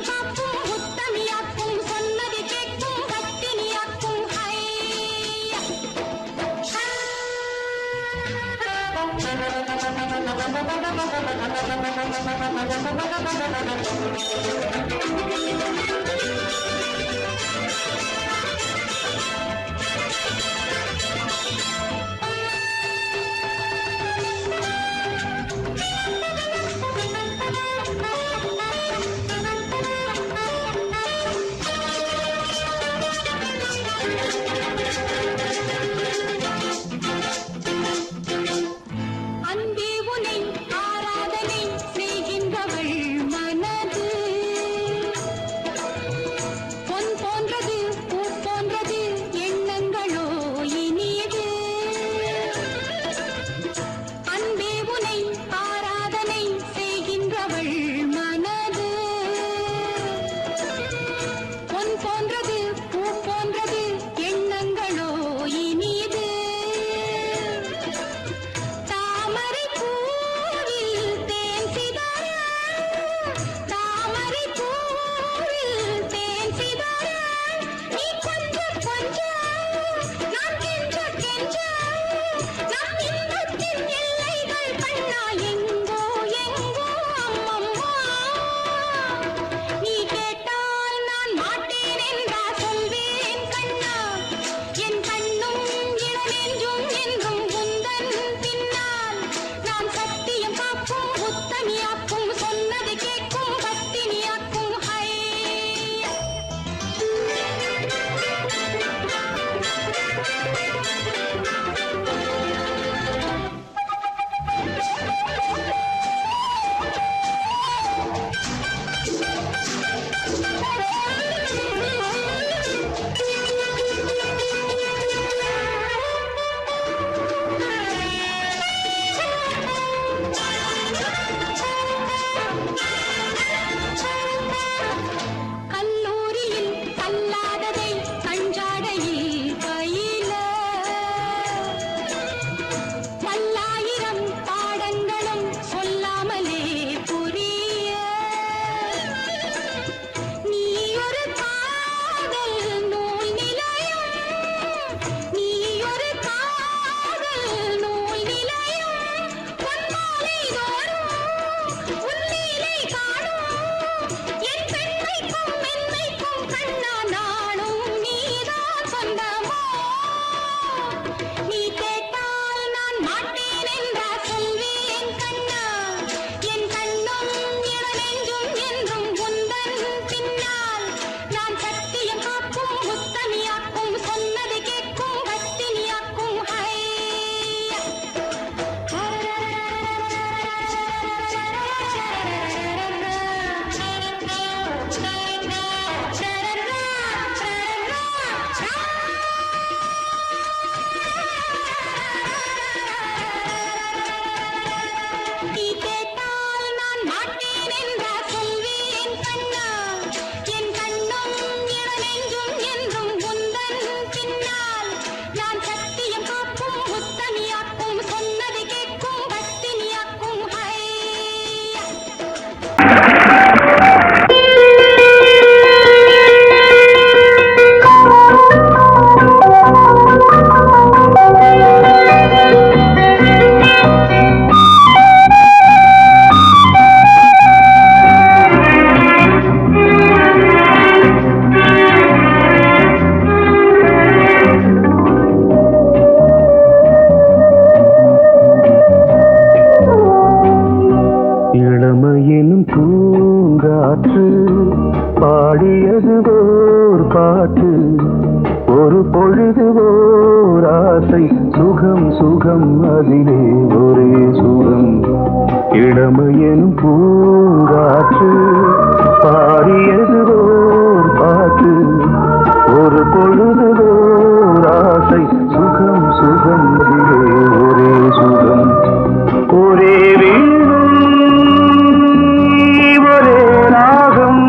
காக்கும் உத்தமியாக்கும் சொன்னது கேட்கும் பத்தினியாக்கும் ஹையா அன்பே உனை ஆராதனை செய்கின்றவள் மனது பொன் போன்றது பூ போன்றது எண்ணங்களோ இனியது அன்பே உனை ஆராதனை செய்கின்றவள் மனது பொன் போன்றது பூ போன்றது எண்ணங்களோ இனியது தாமரை பூவில் தேன் சிதற தாமரை பூவில் தேன் சிதற நீ கொஞ்சம் கொஞ்சம் நான் கெஞ்ச கெஞ்ச நம் இன்பத்தின் எல்லைகள் கண்ணா எங்கோ எங்கோ அம்மம்மா நீ கேட்டால் நான் மாட்டேன் என்றா சொல்வேன் கண்ணா என் கண்ணும் இளநெஞ்சும் என்றும் உந்தன் பின்னால் நான் சத்தியம் காக்கும் உத்தமியாக்கும் சொன்னது கேட்கும் பத்தினியாக்கும் ஹையா கல்லூரியில் கல்லாததை கஞ்சாடையில் பயில பல்லாயிரம் பாடங்களும் சொல்லாமலே புரிய நீ ஒரு காதல் நூல் நிலையம் நீ ஒரு காதல் நூல் நிலையம் பொன்மாலை தோறும் உன்னிலை காணும் என் பெண்மைக்கும் மென்மைக்கும் கண்ணா நானும் நீதான் சொந்தமோ நீ கேட்டால் நான் மாட்டேன் என்றா சொல்வேன் கண்ணா என் கண்ணும் இளநெஞ்சும் என்றும் உந்தன் பின்னால் நான் சத்தியம் காக்கும் உத்தமியாக்கும் சொன்னது கேட்கும் பத்தினியாக்கும் ஹையா நீ கேட்டால் நான் மாட்டேன் என்றா சொல்வேன் கண்ணா என் கண்ணும் இளநெஞ்சும் என்றும் உந்தன் பின்னால் நான் சத்தியம் காக்கும் உத்தமியாக்கும் சொன்னது கேட்கும் பத்தினியாக்கும் ஹையா இளமையினும் பூங்காற்று பாடியது ஓர் பாட்டு ஒரு பொழுது ஓர் ஆசை சுகம் சுகம் அதிலே ஒரே சுகம் இளமையினும் பூங்காற்று பாடியது ஓர் பாட்டு ஒரு பொழுது ஓர் ஆசை சுகம் சுகம் அதிலே ஒரே சுகம் ஒரே வீணை ஒரே ராகம்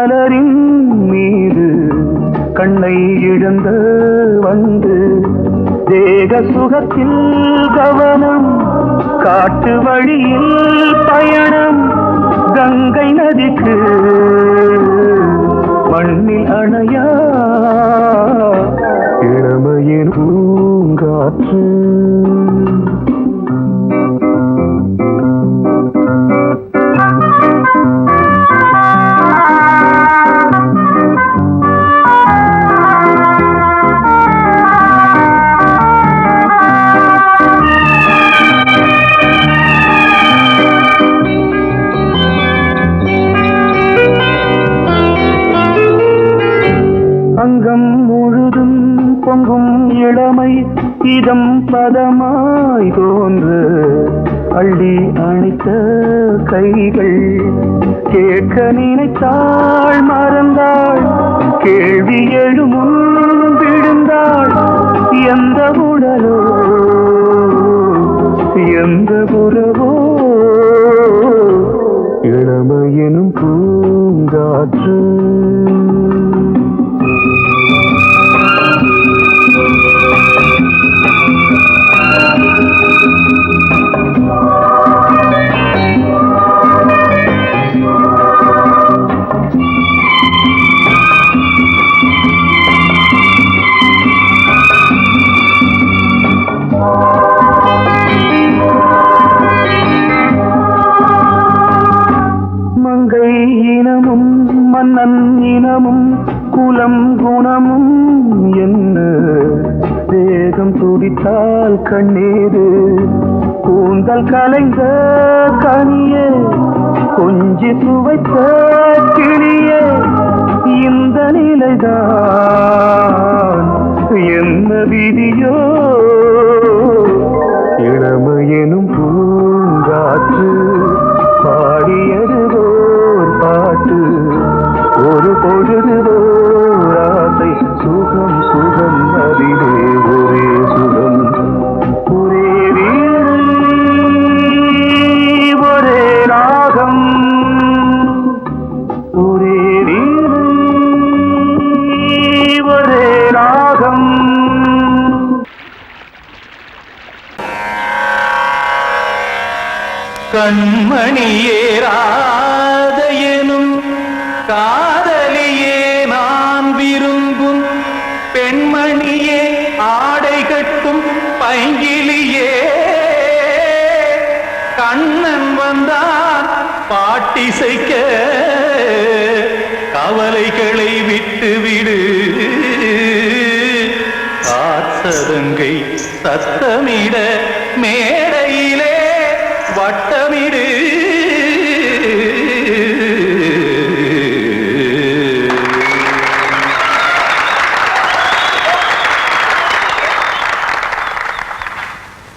மலரின் மீது கண்ணை இழந்த வந்து தேக சுகத்தில் கவனம் காட்டு வழியில் பயணம் கங்கை நதிக்கு மண்ணில் அணையா இளமையின் பூங்காற்று அங்கம் முழுதும் பொங்கும் இளமை இதம் பதமாய் தோன்று அள்ளி அணைத்த கைகள் கேட்க நினைத்தாள் மறந்தாள் கேள்வி எழுமுன் விழுந்தாள் எந்த உடலோ எந்த புறவோ இளமையெனும் பூங்காற்று மங்கை இனமும் மன்னன் இனமும் குலம் குணமும் என்ன வேகம் துடித்தால் கண்ணீரு கூந்தல் கலைந்த கனியே கொஞ்சி சுவைத்த கிளியே இந்த நிலைதான் என்ன விதியோ இளமையெனும் பூங்காற்று பாடியது ஓர் பாட்டு ஒரு பொழுது ஓர் ஆசை சுகம் சுகம் அதிலே ஒரே சுகம் ஒரே வீடு ஒரே ராகம் ஒரே வீடு ஒரே ராகம் கண்மணியேராத எனும் காதலியே நான் விரும்பும் பெண்மணியே ஆடை கட்டும் பைங்கிலியே கண்ணன் வந்தான் பாட்டிசைக்க கவலைகளை விட்டுவிடு காத்ததங்கை சத்தமிட மேடையிலே வட்டமிடு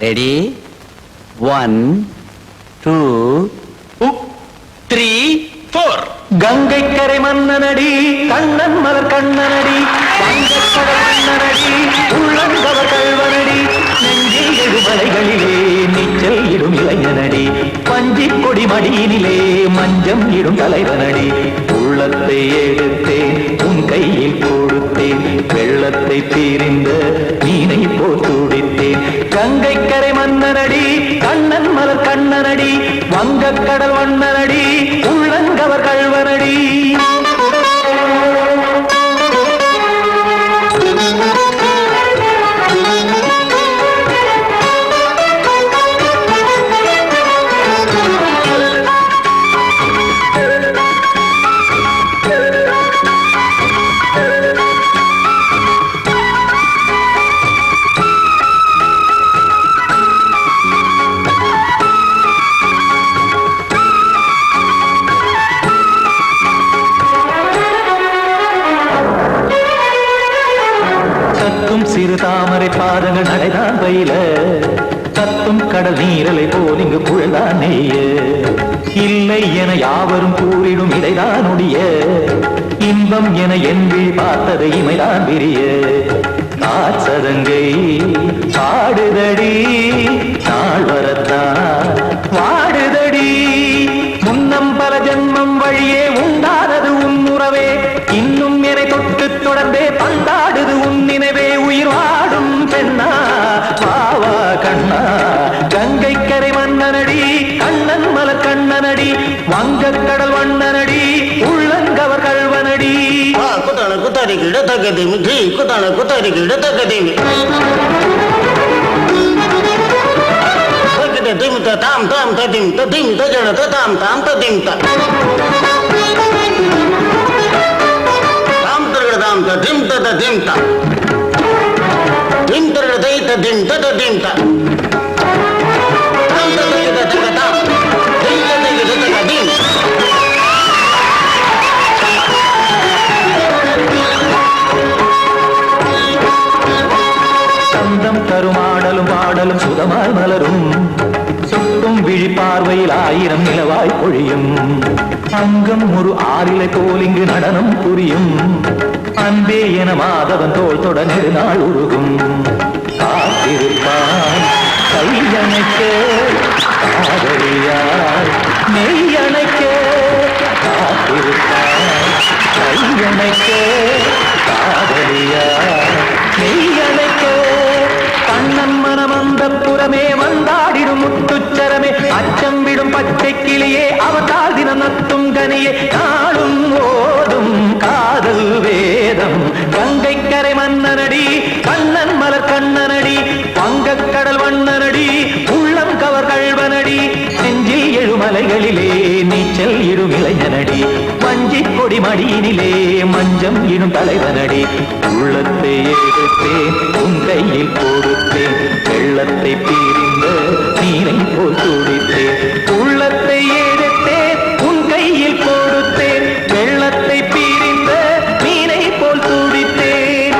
ரெடி 1 2 3 4 கங்கை கரை மன்னனடி கண்ணன் மலர் கண்ணனடி வங்கக்கடல் மன்னனடி உள்ளங்கவர் கல்வனடி நெஞ்சில் எழுமலைகளிலே நீச்சல் இடும் இளைஞனடி பஞ்சி கொடி மடியினிலே மஞ்சம் இடும் தலைவனடி உள்ளத்தை எடுத்தேன் உன் கையில் கொடுத்தேன் வெள்ளத்தை தீரிந்த மீனை போல் துடித்தேன் கங்கை கரை மன்னனடி கண்ணன் மலர் கண்ணனடி வங்கக்கடல் வண்ணனடி உள்ளங்கவர் கல்வனடி சிறு தாமரை பாதங்கள் நடைதான் பயில கத்தும் கடல் நீரலை போல் இங்கு புழல்தான் நெய்ய இல்லை என யாவரும் கூறிடும் இடைதான் ஒடிய இன்பம் என என் விழி பார்த்தது இமைதான் விரிய காச்சதங்கை பாடுதடி நாள் வரத்தான் வாடுதடி முன்னம் பல ஜென்மம் வழியே உண்டானது உன் உறவே மலர்ந்தே பந்தாடுது உன் நினைவே உயிர் வாடும் பெண்ணா வாவா கண்ணா கங்கை கரை மன்னனடி கண்ணன் மலர் கண்ணனடி வங்கக் கடல் வண்ணனடி உள்ளங்கவர் கல்வனடி குத்தான குத்தாரி கிட தகதிமி தி குத்தான குத்தாரி கிட தகதிமி தகத திம் த தாம் தாம் ததிம் ததிம் தஜட த தாம் தாம் ததிம் த தாம் தரட தாம் த திம் த ததிம் த திம் தரட தை த திம் த ததிம் த தாம் த தகத தக தாம் திம் த தகத தகதிம் சந்தம் தருமாடலும் பாடலும் சுதமாய் மலரும் சுட்டும் விழி பார்வையில் ஆயிரம் நிலவாய் பொழியும் அங்கம் ஒரு ஆறிலை போல் இங்கு நடனம் புரியும் அன்பே என மாதவன் தோள் தொட நெடுநாள் உருகும் காத்திருப்பான் கையணைக்க காதலியார் மெய்யணைக்க காத்திருப்பான் கையணைக்க காதலியார் மெய்யணைக்க கண்ணன் மனம் அந்த புறமே வந்தாடிடும் முத்துச்சரமே அச்சம் விடும் பச்சை கிளியே அவதால் தினம் நத்தும் கனியே நாளும் ஓதும் காதல் வேதம் கங்கை கரை மன்னனடி கண்ணன் மலர் கண்ணனடி வங்கக் கடல் வண்ணனடி உள்ளம் கவர் கல்வனடி நெஞ்சில் எழுமலைகளிலே நீச்சல் இடும் இளைஞனடி வஞ்சி கொடி மடியினிலே மஞ்சம் இடும் தலைவனடி உள்ளத்தை எடுத்தேன் உன் கையில் கொடுத்தேன் வெள்ளத்தை பீரிந்த நீரை போல் துடித்தேன் உள்ளத்தை எடுத்தேன் உன் கையில் கொடுத்தேன் வெள்ளத்தை பீரிந்த நீரை போல் துடித்தேன்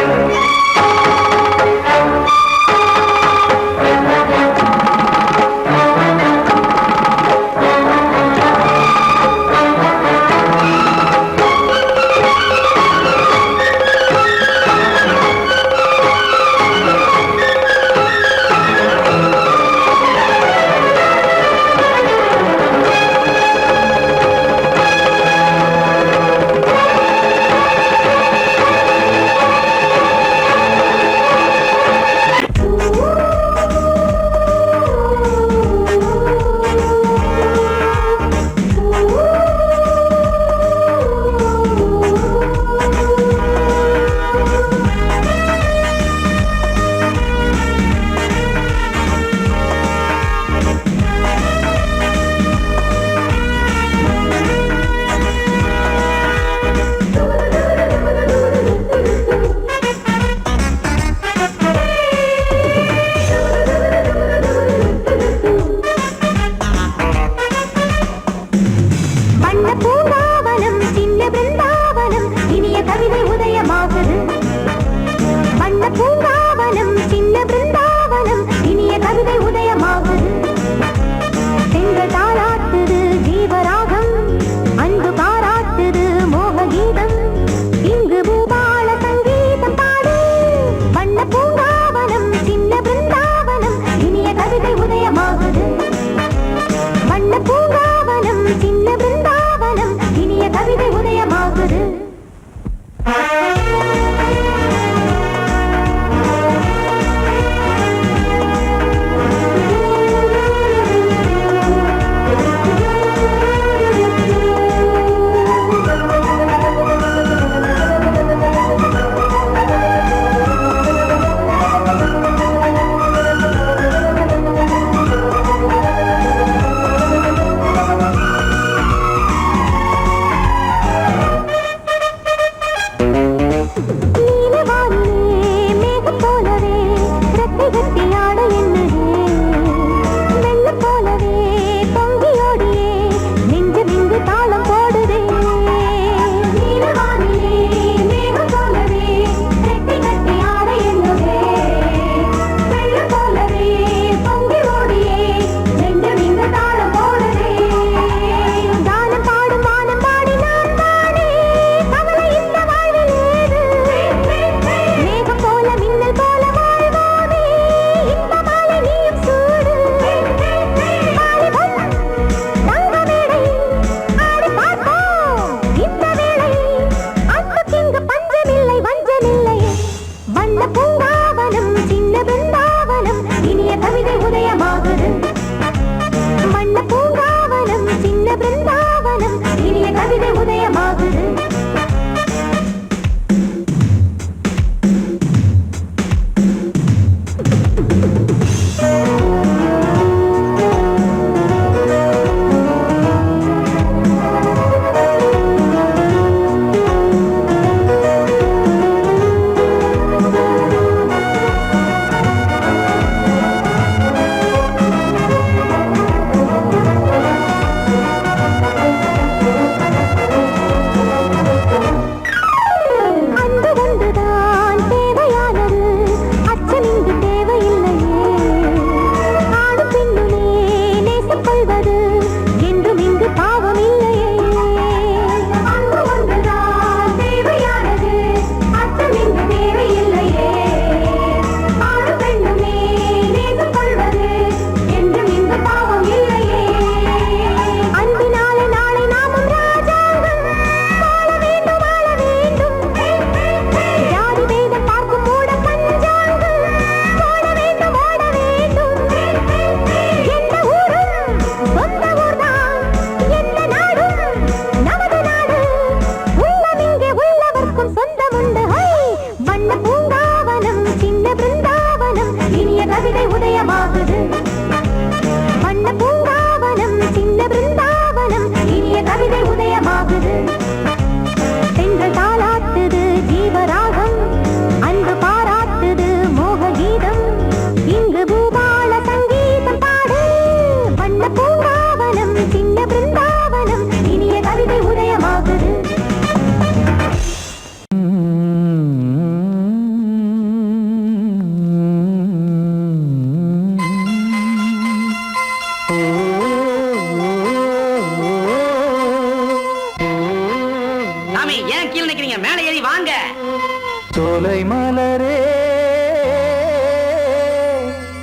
சோலை மலரே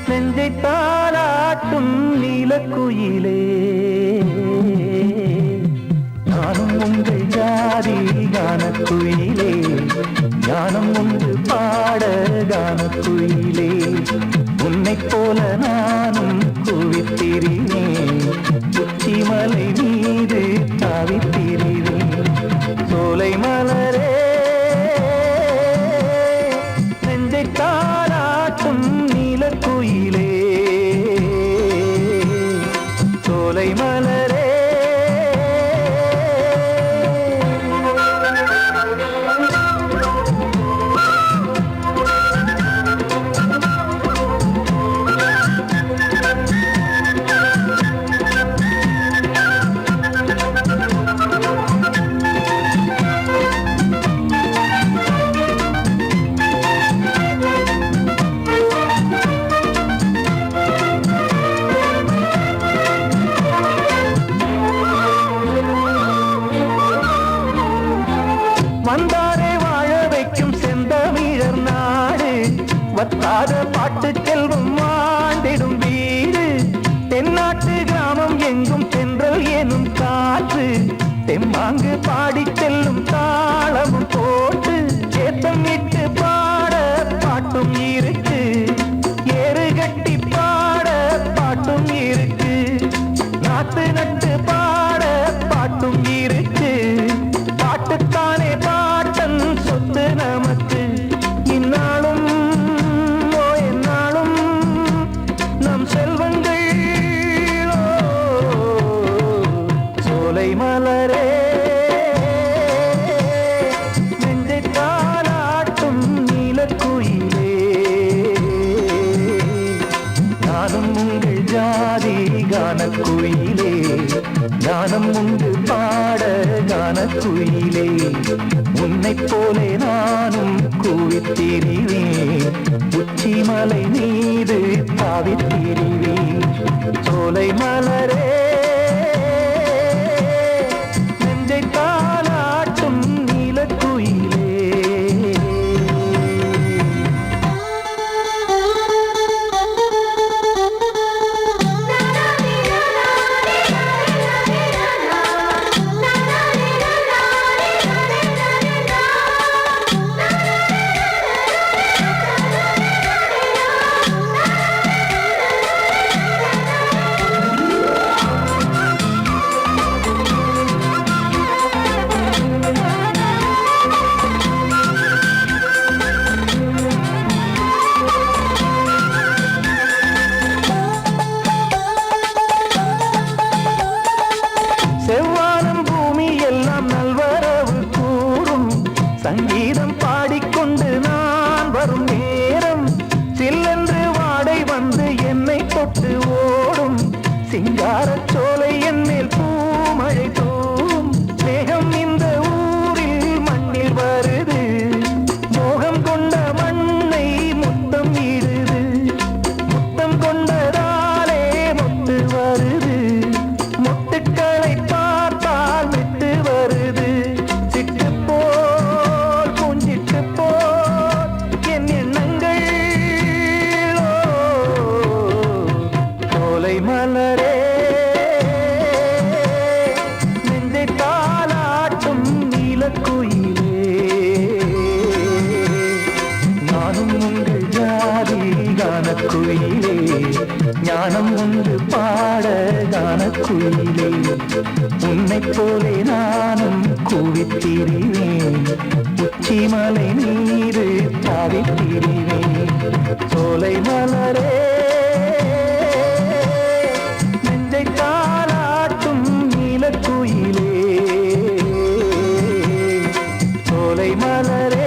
நெஞ்சை தாளாட்டும் நீலக்குயிலே நானும் உங்கள் ஜாதி கானக்குயிலே ஞானம் உண்டு பாட கானக்குயிலே உன்னைப் போல நானும் குவித்திரினேன் உச்சிமலை மீது தாவித்திரினேன் சோலை மலரே நெஞ்சை தாளாட்டும் நீலக்குயிலே சோலை மலரே வந்தாரே வாழ வைக்கும் செந்தமிழர் நாடு வத்தாத பாட்டு செல்வம் வாழ்ந்திடும் வீடு தென்னாட்டு கிராமம் எங்கும் சென்றல் எனும் காற்று தெம்மாங்கு பாடி செல்லும் தாளமும் போட்டு ஏத்தம் இட்டு பாட பாட்டும் இருக்கு ஏறு கட்டி பாட பாட்டும் இருக்கு நாட்டு நட்டு பாட பாட்டும் இருக்கு பாட்டுத்தானே பாட்டன் சொத்து நமக்கு இந்நாளும் எந்நாளும் நம் செல்வங்கள் சோலை மலரே நெஞ்சை தாளாட்டும் நீலக்குயிலே நானும் உங்கள் ஜாதி கானக்குயிலே ஞானம் உண்டு பாட கானக்குயிலே உன்னைப் போலே நானும் கூவித்திரிவேன் உச்சிமலை மீது தாவித்திரிவேன் சோலை மலரே நெஞ்சை தாளாட்டும் நீலக்குயிலே செவ்வானம் பூமி எல்லாம் நல்வரவு கூறும் சங்கீதம் பாடிக்கொண்டு நான் வரும் நேரம் சில்லென்று வாடை வந்து என்னை தொட்டு ஓடும் சிங்காரச் சோலை என் மேல் பூமழை தூவும் மேகம் இந்த ஊரில் மண்ணில் வருது மோகம் கொண்ட மண்ணை முத்தம் இடுது முத்தம் கொண்டதாலே முத்து வருது முத்துக்களை பார்த்தால் விட்டு வருது சிட்டு போல் பூஞ்சிட்டு போல் என் எண்ணங்கள் சோலை மலரே நெஞ்சை தாளாட்டும் நீலக்குயிலே நானும் உங்கள் ஜாதி கானக்குயிலே ஞானம் உண்டு பாட கானக்குயிலே உன்னைப் போலே நானும் கூவித்திரிவேன் உச்சிமலை மீது தாவித்திரிவேன் சோலை மலரே நெஞ்சை தாளாட்டும் நீலக்குயிலே சோலை மலரே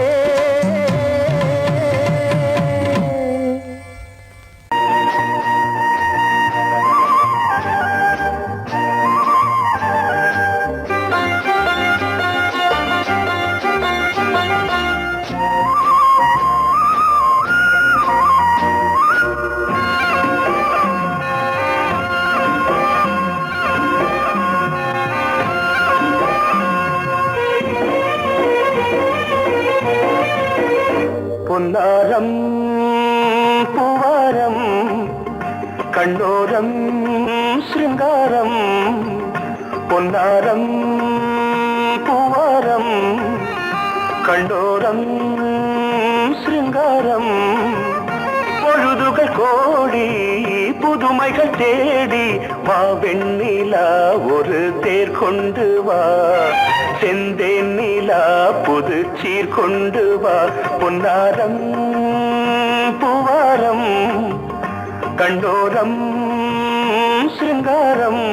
பொன்னாரம் பூவாரம் கண்ணோரம் சிருங்காரம் பொன்னாரம் பூவாரம் கண்டோரம் சிருங்காரம் பொழுதுகள் கோடி புதுமைகள் தேடி வா வெண்ணிலா ஒரு தேர் கொண்டு வா செந்தேன் நிலா புது சீர் கொண்டு வா பொன்னாரம் பூவாரம் கண்டோரம் சிருங்காரம்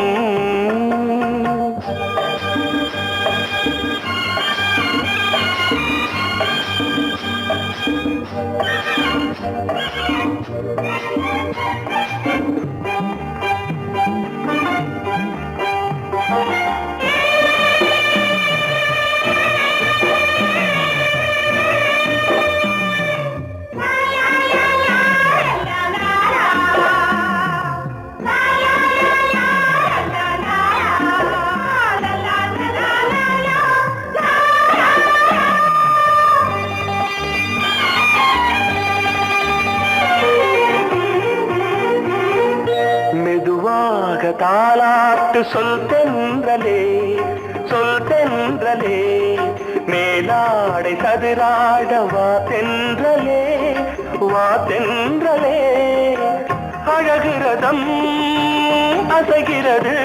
தாலாட்டு சொல் தென்றலே சொல் தென்றலே மேலாடை சதுராட வா தென்றலே வா தென்றலே அழகிறதம் அசைகிறது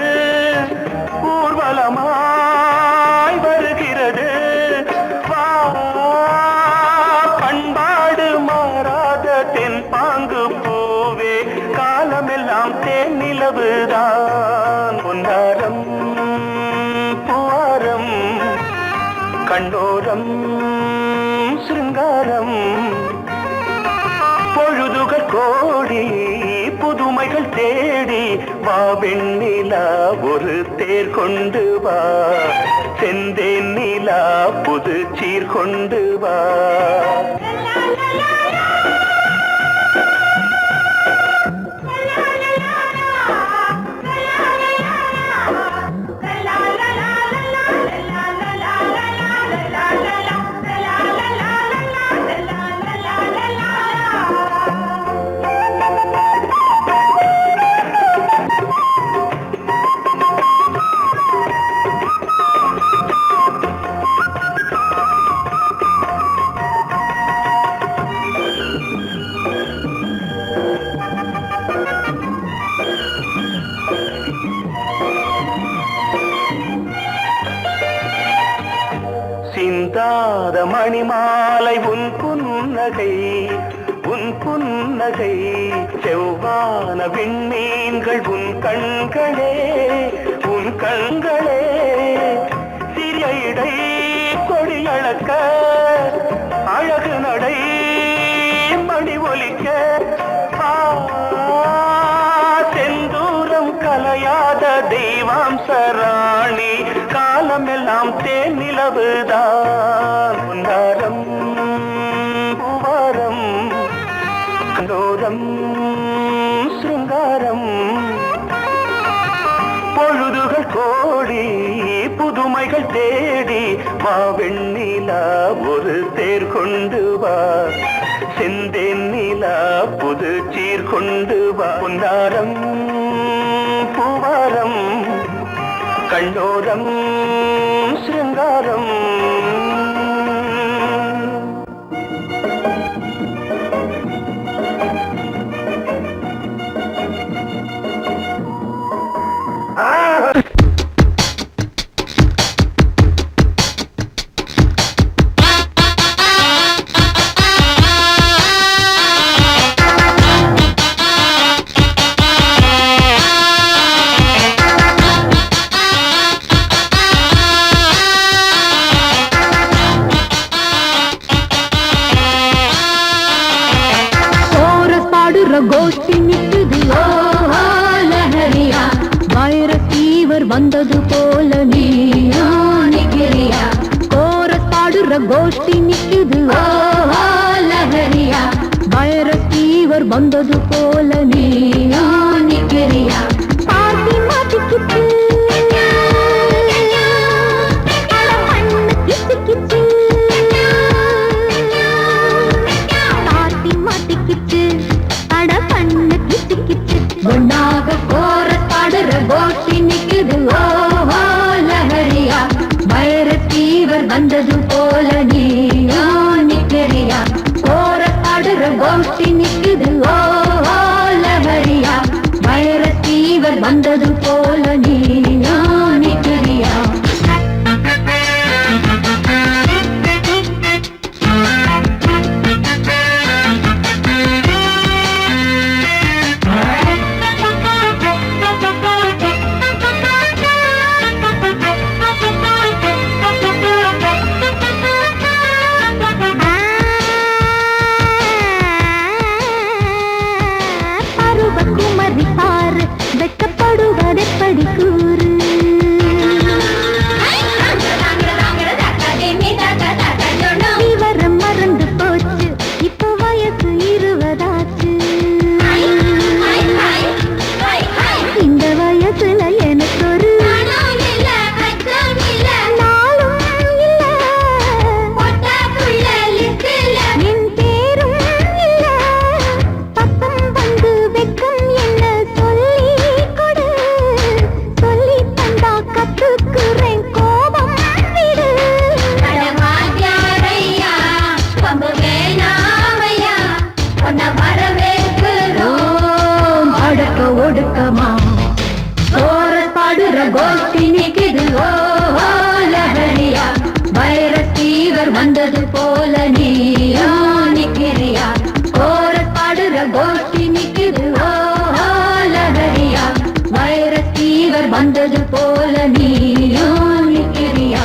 ஊர்வலமாய் வருகிறது வா பண்பாடு மாறாத தென் பாங்கு பூவே காலமெல்லாம் தேன் நிலவுதான் பொன்னாரம் பூவாரம் கண்டோரம் சிருங்காரம் பொழுதுகள் கோடி புதுமைகள் தேடி வா வெண்ணிலா ஒரு தேர் கொண்டு வா செந்தேன் நிலா புது சீர் கொண்டு வா சிந்தாத மணிமாலை உன் புன்னகை உன் புன்னகை செவ்வான விண்மீன்கள் உன் கண்களே உன் கண்களே சிறிய இடை கொடியளக்க அழகு நடை மணி ஒலிக்க செந்தூரம் கலையாத தெய்வாம்சராணி காலமெல்லாம் தேன் நிலவுதான் பொன்னாரம் பூவாரம் கண்டோரம் சிருங்காரம் பொழுதுகள் கோடி புதுமைகள் தேடி வா வெண்ணிலா ஒரு தேர் கொண்டு வா செந்தேன் நிலா புது சீர் கொண்டு வா பொன்னாரம் பூவாரம் கண்டோரம் சிருங்காரம் கோஷ்டி நிக்குது லஹரியா வைரஸ் ஃபீவர் வந்தது போல நீயா நிக்கிறியா கோரஸ் பாடுற கோஷ்டி நிக்குது லஹரியா வைரஸ் ஃபீவர் வந்தது போல நீயா நிக்கிறியா பாட்டி மாட்டிக்கிட்டு அட பண்ணு கிச்சு கிச்சு வந்தது போல நீயா நிக்கிறியா கோரஸ் பாடுற கோஷ்டி நிக்குது ஓ லஹரியா வைரஸ் ஃபீவர் வந்தது போல நீயா நிக்கிறியா பருவகுமரி பாரு வெக்கப்படுவதெப்படி கூறு விவரம் மறந்து போச்சு இப்போ வயசு 20 ஆச்சு இந்த வயசுல எனக்கு ஒரு நாளும் இல்ல என் பேரும் இல்ல பக்கம் வந்து வெக்கம் என்ன சொல்லி கொடு சொல்லி தந்தா கத்துக்குறேன் கோபம் விடு அடக்க ஒடுக்கமா கோரஸ் பாடுற கோஷ்டி நிக்குது ஓ லஹரியா வைரஸ் ஃபீவர் வந்தது போல நீயா நிக்கிறியா கோரஸ் பாடுற கோஷ்டி நிக்குது ஓ லஹரியா வைரஸ் ஃபீவர் வந்தது போல நீயா நிக்கிறியா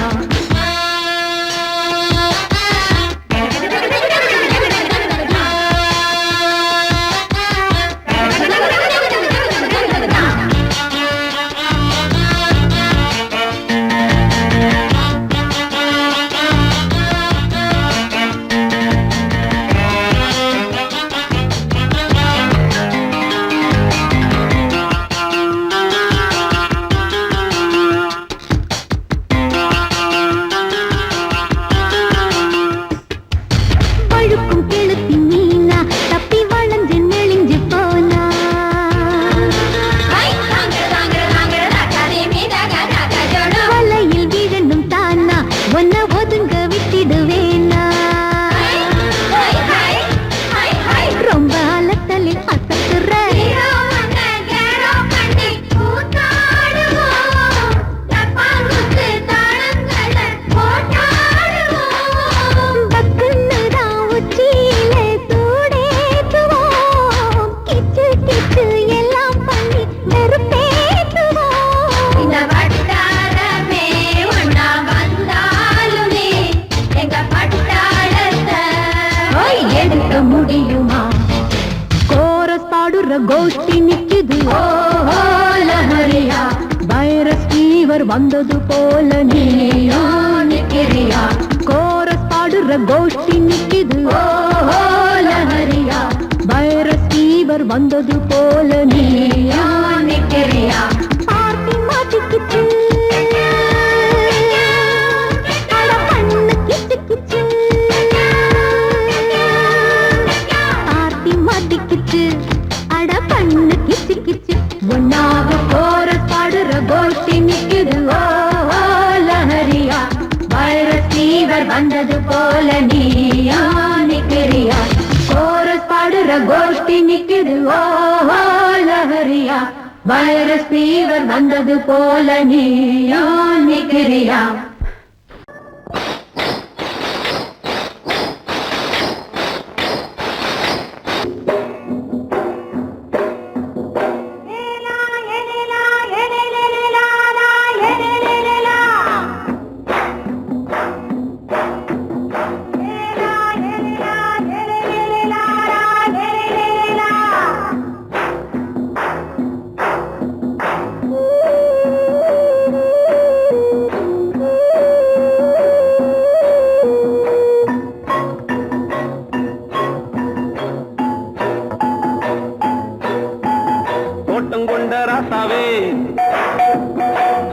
பழுக்கும் கெளுத்தி மீனா தப்பி வளைஞ்சு நெளிஞ்சு போனா வலையில் விழணும் தானா ஒன்ன ஒதுங்க விட்டிடுவேனா ரொம்ப அலத்தலில் அசத்துற பக்குன்னு தான் உச்சியிலே சூடேற்றுவோம் கிச்சு கிச்சு எல்லாம் பண்ணி நெருப்பேற்றுவோம் இந்த வட்டாரமே ஒன்னா வந்தாலுமே எங்க பட்டாளத்தை எடுக்க முடியுமா கோரஸ் பாடுற கோஷ்டி நிக்குது ஓ லஹரியா வைரஸ் ஃபீவர் வந்தது போல நீயா நிக்கிறியா கோரஸ் பாடுற கோஷ்டி நிக்குது ஓ லஹரியா வைரஸ் ஃபீவர் வந்தது போல நீயா நிக்கிறியா பார்த்தி மாட்டிக்கிச்சு அட பண்ணு கிச்சு கிச்சு பார்த்தி மாட்டிக்கிச்சு அட பண்ணு கிச்சு கிச்சு ஒன்னாக கோரஸ் பாடுற கோஷ்டி நிக்குது ஓ லஹரியா வைரஸ் ஃபீவர் வந்தது போல நீயா நிக்கிறியா கோரஸ் பாடுற கோஷ்டி நிக்குது ஓ லஹரியா வைரஸ் ஃபீவர் வந்தது போல நீயா நிக்கிறியா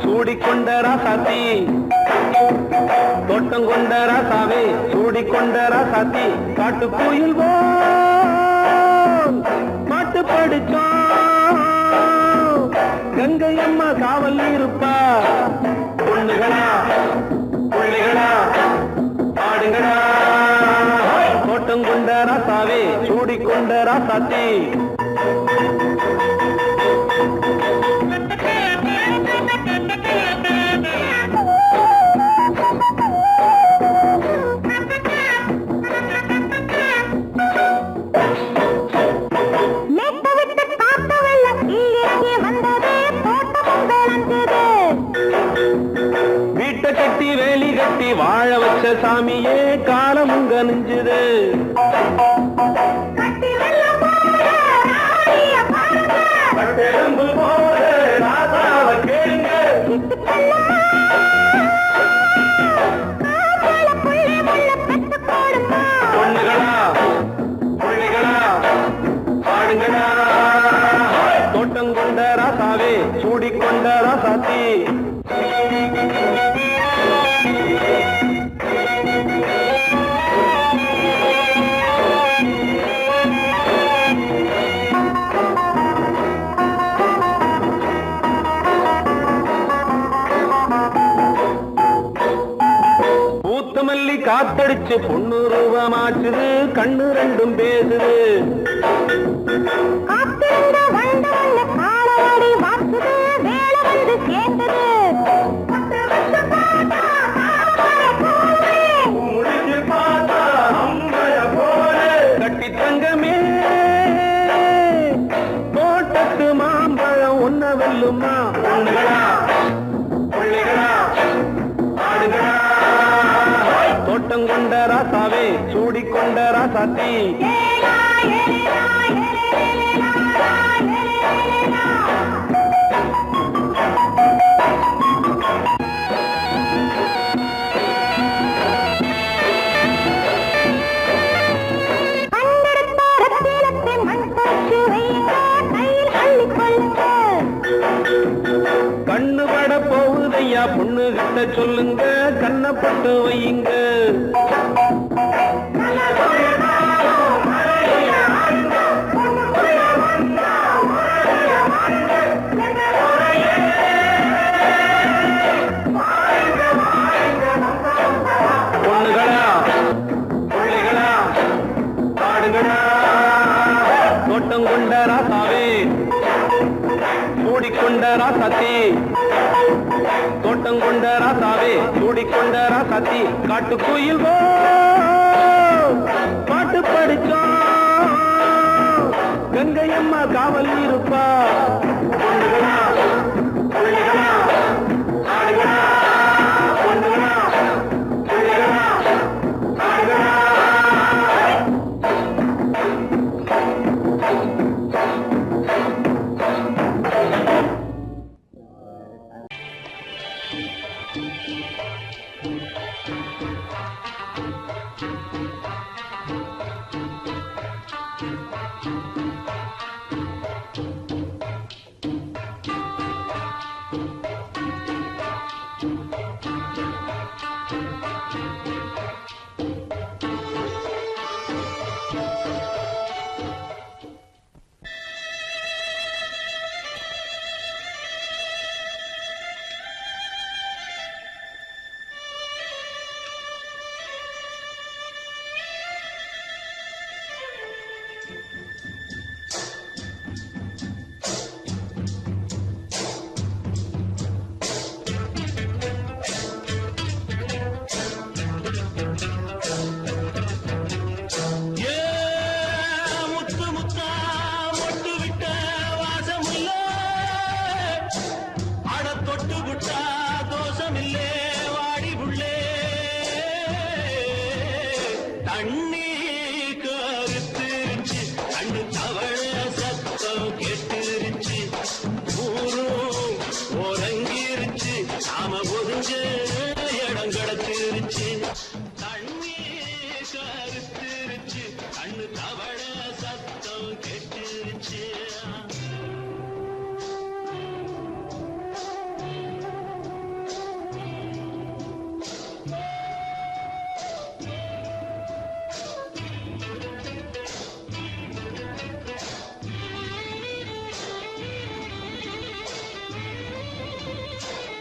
சூடிக்கொண்ட ராசாத்தி தோட்டம் கொண்ட ராசாவே சூடிக்கொண்ட ராசாத்தி காட்டு கோயில் பாட்டு படிச்சோம் கங்கை அம்மா காவல் இருப்பா பொண்ணுகளா பிள்ளைகளா ஆடுங்களா தோட்டம் கொண்ட ராசாவே சூடிக்கொண்ட ராசாத்தி வீட்டை கட்டி வேலி கட்டி வாழ வச்ச சாமியே காலமுங்க நெஞ்சுது பொண்ணுகளா பிள்ளைகளா ஆடுங்களா தோட்டம் கொண்ட ராசாவே சூடிக்கொண்ட ராசாத்தி பூத்தமல்லி காத்தடிச்சு பொண்ணு ரூபமாச்சுது கண்ணு ரெண்டும் பேசுது கட்டி தங்கமே தோட்டத்து மாம்பழம் ஒன்ன வெல்லுமா பொண்ணுகளா பிள்ளைகளா ஆடுகளா தோட்டம் கொண்ட ராசாவே சூடிக்கொண்ட ராசாத்தி கண்ணு பட போகுதையா பொண்ணு கிட்ட சொல்லுங்க கண்ணப்பட்டு வையுங்க பொண்ணுகளா பிள்ளைகளா ஆடுகளா தோட்டம் கொண்ட ராசாவே சூடிக்கொண்ட ராசாத்தி தோட்டம் கொண்ட ராசாவே சூடிக்கொண்ட ராசாத்தி காட்டுக்குயில் பாட்டு படிச்சோம் கங்கையம்மா காவல் இருப்பா பொண்ணுகளா பிள்ளைகளா ஆடுகளா பொண்ணுகளா பிள்ளைகளா ஆடுகளா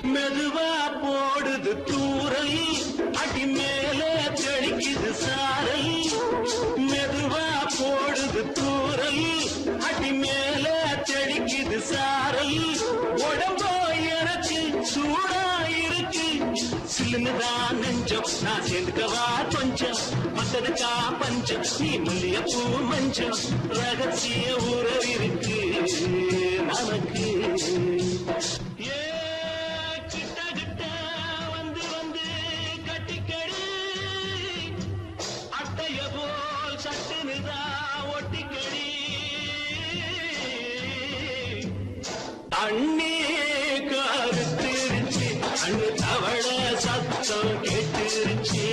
மெதுவா போடுது தூரல் அடி மேலே தெளிக்குது சாரல் மெதுவா போடுது தூரல் அடி மேலே தெளிக்குது சாரல் உடம்போ எனக்கு சூடா இருக்கு சில்லுதான் நெஞ்சம் நான் சேர்ந்துக்கவா கொஞ்சம் மத்ததுக்கா பஞ்சம் நீ மல்லிய பூ மஞ்சம் ரகசிய உறவிருக்கு நமக்கு ஏ கிட்ட கிட்ட வந்து வந்து கட்டிக்கடி அட்டைய போல் சட்டுனுதா ஒட்டிக்கடி தண்ணி கருத்திருச்சு அண்ணு தவள சத்தம் கேட்டுருச்சு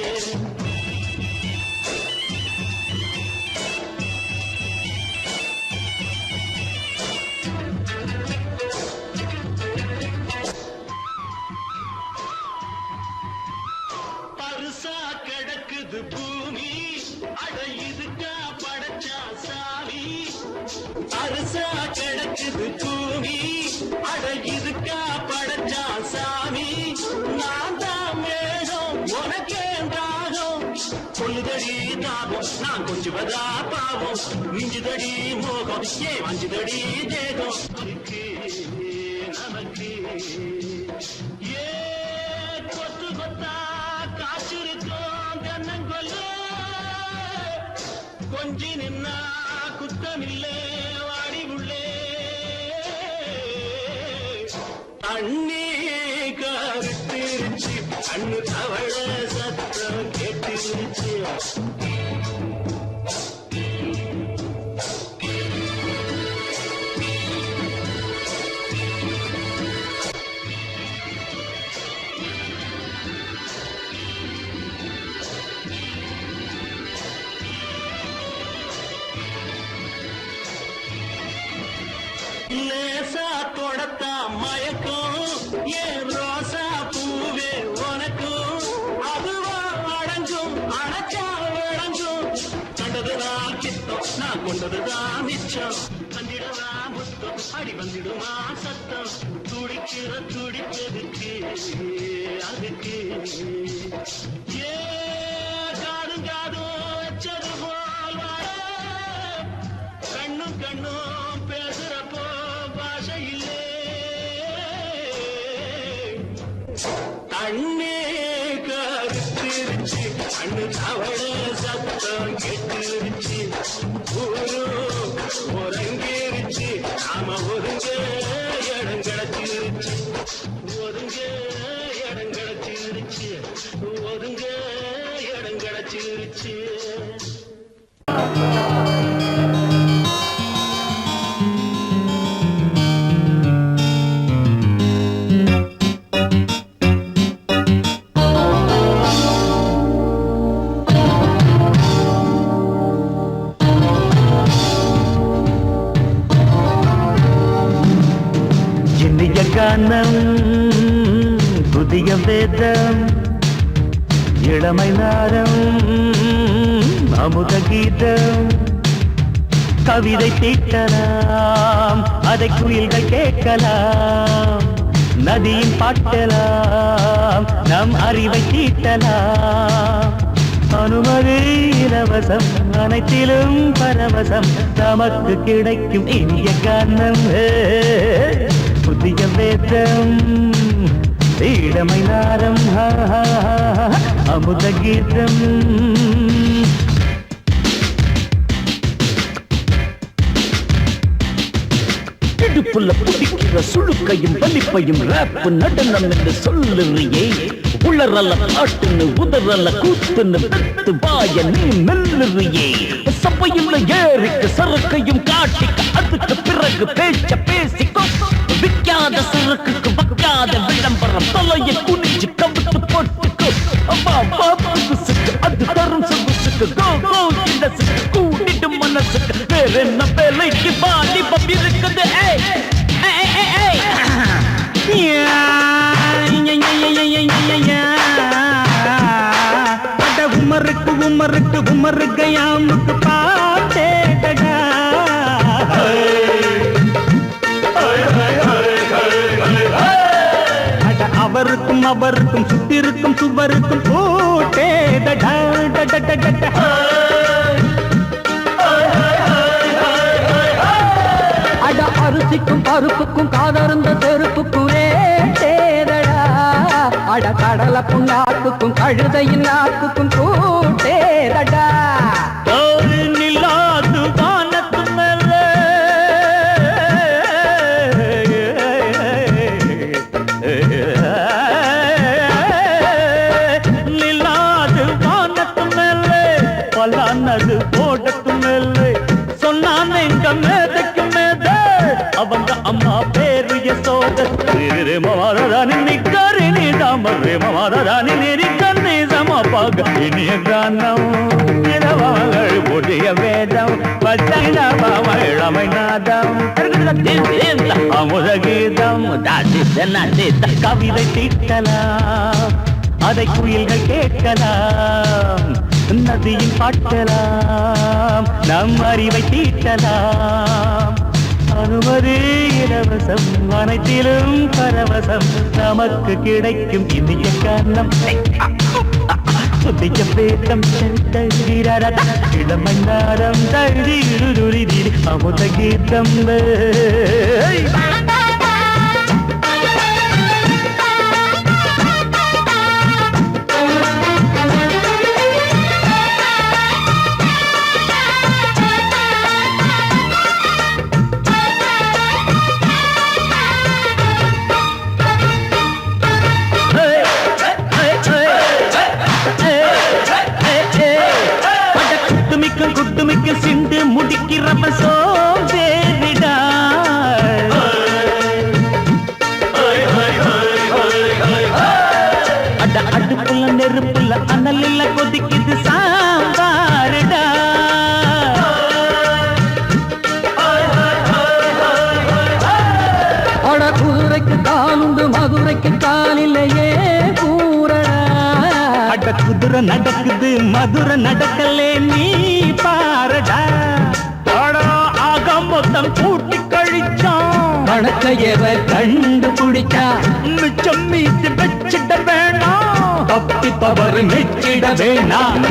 பருசா கிடக்குது பூமி அட இதுக்கா படைச்சா சாமி பருசா கிடக்குது பூமி அட இதுக்கா படைச்சா சாமி நான் தான் மேகம் உனக்கே தாகம் சொல்லுதடி தாபம் நான் கொஞ்சுவதா பாவம் மிஞ்சுதடி மோகம் ஏ வஞ்சுதடி தேகம் நமக்கு ஏ கொத்து கொத்தா காற்றிருக்கோம் தென்னங்கொல்ல கொஞ்சி நின்னா குத்தமில்லே வாடி உள்ளே அண்ணி கருத்திருச்சு அண்ணு தவள சத்தம் கேட்டுருச்சு லேசா தொடத்தா மயக்கும் ஏன் ரோசா பூவே உனக்கும் அதுவா அடங்கும் அடைச்சா விளங்கும் கண்டதுதான் கித்தம் நான் கொண்டதுதான் மிச்சம் கண்டிடவா முத்தம் அடி வந்துடுமா சத்தம் துடிக்கிற துடிப்பதுக்கு அதுக்கு ஏ காதும் காதும் வச்சது போல் வாழ கண்ணும் கண்ணும் பேசுறப்போ பாஷை இல்லே தண்ணே கருத்திருச்சு அண்ணு தவள சத்தம் கெட்டுருச்சு ஊரு ஒருங்கிருச்சு நாம ஒருங்க இடம் கிடச்சிருச்சு ஒருங்க இடம் கிடச்சிருச்சு ஒருங்க இடம் கிடச்சிருச்சு கானம் புதிய வேதம் இளமை நாரம் அமுத கீதம் கவிதை தீட்டலாம் அதை குயில்கள் கேட்கலாம் நதியின் பாட்டலாம் நம் அறிவை தீட்டலாம் அனுமதி இலவசம் அனைத்திலும் பரவசம் நமக்கு கிடைக்கும் இனிய கானம் புதிய வேதம் இளமை நாரம் அமுத கீதம் இடுப்புள்ள பிடிக்கிற சுழுக்கையும் வலிப்பையும் ரேப்பு நடனம் என்று சொல்லுறியே உளறல பாட்டுன்னு உதறல கூத்துன்னு பெத்து வாய நீ மெல்லுறியே சப்பையுள்ள ஏறிக்கு சரக்கையும் காட்டிக்க அதுக்கு பிறகு பேச்ச பேசிக்கோ விக்காத சரக்குக்கு வைக்காத விளம்பரம் தலையை குனிஞ்சு கவிட்டு போட்டுக்கோ அது தரும் சொகுசுக்கு கோ கோ இண்டசுக்கு கூட்டிட்டு மனசுக்கு வேற என்ன வேலைக்கு வாலிபம் இருக்குது உமருக்கு உமருக்கு உமருக்கு யாமுக்கு பாட்டேடா மூவருக்கும் கூட்டேதடா அட அரிசிக்கும் பருப்புக்கும் காதருந்த செருப்புக்கும் ரேட்டேதடா அட கடலை புண்ணாக்குக்கும் கழுதையின் நாக்குக்கும் கூட்டேதடா நில்லாது வானத்து மேலே நில்லாது வானத்து மேலே பலானது போடத்து மேலே சொன்னான் எங்க மேதைக்கு மேதை அவங்க அம்மா பேரு யசோத ரே மவாதானி நிக்கரி நீதாம ரே மவாதானி நிரிக்கன்னி சமபாக இனிய கானம் இரவங்கள் புதிய வேதம் பச்சைழமை நாதம் அமுத கீதம் கவிதை தீட்டலாம் அதை குயில்கள் கேட்கலாம் நதியின் பாட்டலாம் நம் அறிவை தீட்டலாம் அனுமதி இலவசம் அனைத்திலும் பரவசம் நமக்கு கிடைக்கும் இனிய காரணம் புதிய வேதம் இளமை நாரம் தழுதி அமுத கீதம் குட்டுமிக்க சிண்டு முடிக்கிறப்ப சோதேரிடா அட அடுப்புல நெருப்புல அனலில் கொதிக்குது சாம்பாருடா அட குதிரைக்கு காலுண்டு மதுரைக்கு காலிலேயே கூறடா அட குதிரை நடக்குது மதுரை நடக்கலே நீ பாரடா ஆக மொத்தம் கூட்டி கழிச்சான் கணக்கையவ கண்டுபிடிச்சா மிச்சம் மீது வச்சிட வேணாம் தப்பி தவறு மெச்சிட வேணாம்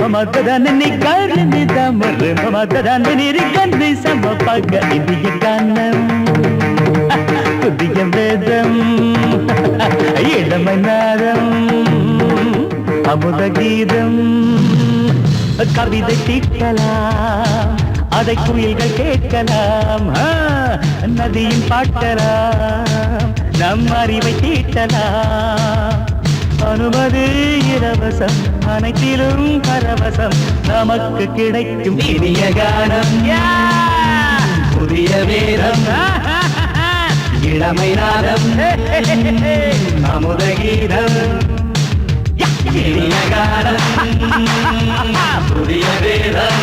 மமதனி கருணி தமரு மமதனி கண்ணி சமபக இந்திய கானம் புதிய வேதம் இளமை நாதம் அமுத கீதம் கவிதை தீட்டலாம் அதை குயில்கள் கேட்கலாம் நதியின் பாட்டலாம் நம் அறிவை தீட்டலாம் அனுமதி இலவசம் அனைத்திலும் பரவசம் நமக்கு கிடைக்கும் இனிய கானம் புதிய வேதம் இளமை நாதம் அமுத கீதம் இனிய கானம் புதிய வேதம்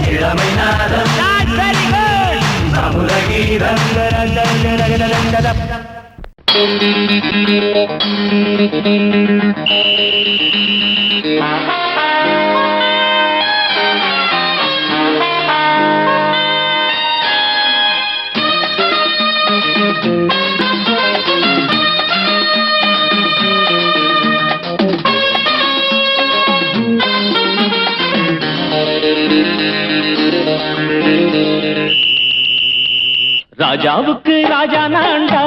இளமை நாதம் அமுத கீதம் ராஜாவுக்கு ராஜா நான்டா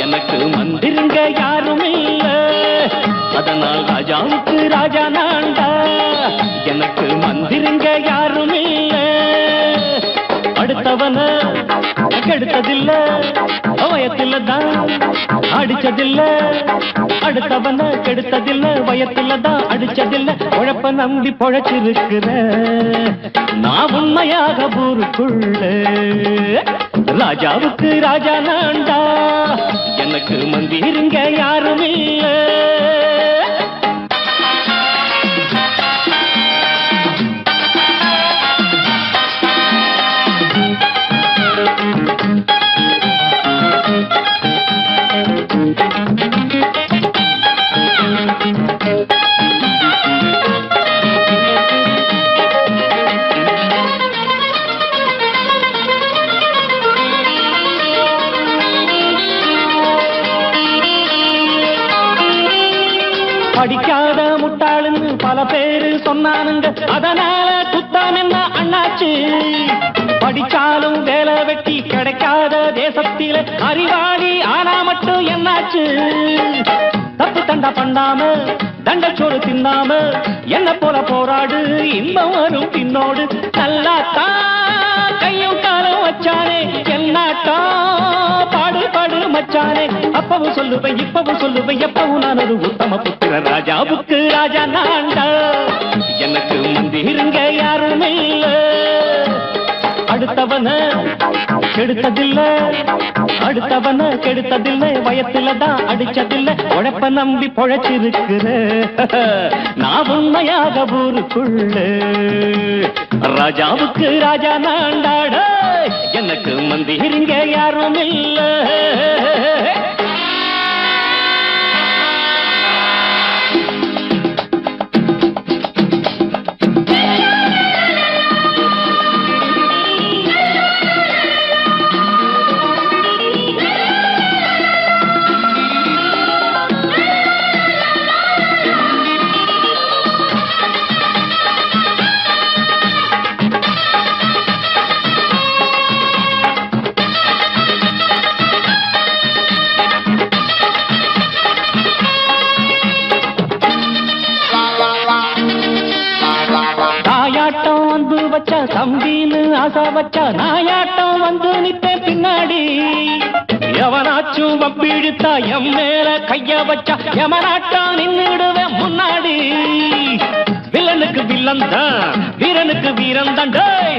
எனக்கு மந்திருங்க யாரும் இல்ல அதனால் ராஜாவுக்கு ராஜா நான்டா எனக்கு மந்திருங்க யாரும் இல்ல அடுத்தவன கெடுத்ததில்ல வயத்துல தான் அடிச்சதில்ல அடுத்தவன கெடுத்ததில்ல வயத்துல தான் அடிச்சதில்ல உழப்ப நம்பி பொழைச்சிருக்கிற நான் உண்மையாக ஊருக்குள்ள ராஜாவுக்கு ராஜா நான்டா எனக்கு மந்திருங்க யாரும் இல்ல சொன்னானுங்க அதனால குத்தம் என்ன அண்ணாச்சு படிச்சாலும் வேலை வெட்டி கிடைக்காத தேசத்தில அறிவாளி ஆனா மட்டும் என்னாச்சு தப்பு தண்டா பண்ணாம தண்டச்சோறு தின்னாம என்ன போல போராடு இன்பம் வரும் பின்னோடு நல்லாத்தான் கையும் காலம் வச்சானே என்னாட்டா பாடு பாடு மச்சானே அப்பவும் சொல்லுவேன் இப்பவும் சொல்லுவேன் எப்பவும் நான் ஒரு உத்தம புத்திர ராஜாவுக்கு ராஜா நான்டா எனக்கு மந்திருங்க யாரும் இல்ல அடுத்தவன கெடுத்ததில்லை வயத்துலதான் அடிச்சதில்லை உழைப்ப நம்பி பொழைச்சிருக்கிற நான் உண்மையாக ஊருக்குள்ள ராஜாவுக்கு ராஜா நான்டாட எனக்கு மந்திருங்க யாரும் இல்ல தம்பின்னு ஆசா வச்சா நாயாட்டம் வந்து நிப்பேன் பின்னாடி எவனாச்சும் வப்பிழுத்தா எம் மேல கைய வச்சா எவனாட்டம் நின்னுடுவேன் முன்னாடி வில்லனுக்கு வில்லன் தான் வீரனுக்கு வீரன் தான்